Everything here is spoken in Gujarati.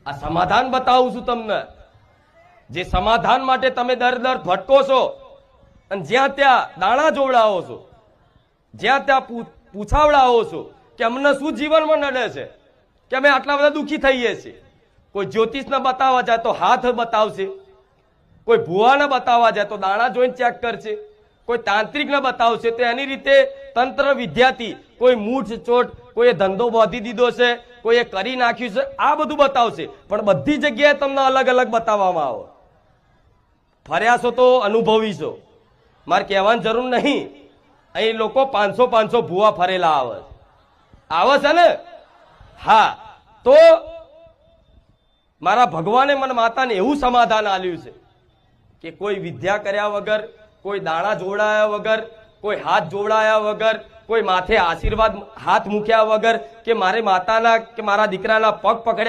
આ સમાધાન બતાવું છું તમને, જે સમાધાન માટે તમે દર ભટકો છો અને જ્યાં ત્યાં દાણા જોવડાવો છો, જ્યાં ત્યાં પૂછાવડાવો છો કે અમને શું જીવનમાં નડે છે, કે અમે આટલા બધા દુઃખી થઈએ છીએ. કોઈ જ્યોતિષને બતાવવા જાય તો હાથ બતાવશે, કોઈ ભુવાને બતાવવા જાય તો દાણા જોઈને ચેક કરશે, કોઈ તાંત્રિકને બતાવશે તો એની રીતે તંત્ર વિદ્યાથી કોઈ મૂઠ ચોટ, કોઈએ ધંધો બાંધી દીધો છે, કોઈએ કરી નાખ્યું છે, આ બધું બતાવશે. પણ બધી જગ્યાએ તમને અલગ અલગ બતાવવામાં આવે. ફર્યા છો તો અનુભવી છો, મારે કહેવાની જરૂર નહીં. અહીં લોકો 500 ભુવા ફરેલા આવે છે ને. હા, તો મારા ભગવાને મને માતાને એવું સમાધાન આલ્યું છે કે કોઈ વિદ્યા કર્યા વગર, કોઈ દાણા જોડાયા વગર, કોઈ હાથ જોડાયા વગર, કોઈ માથે આશીર્વાદ હાથ મૂક્યા વગર, કે મારે માતાના કે મારા દીકરાના પગ પકડ્યા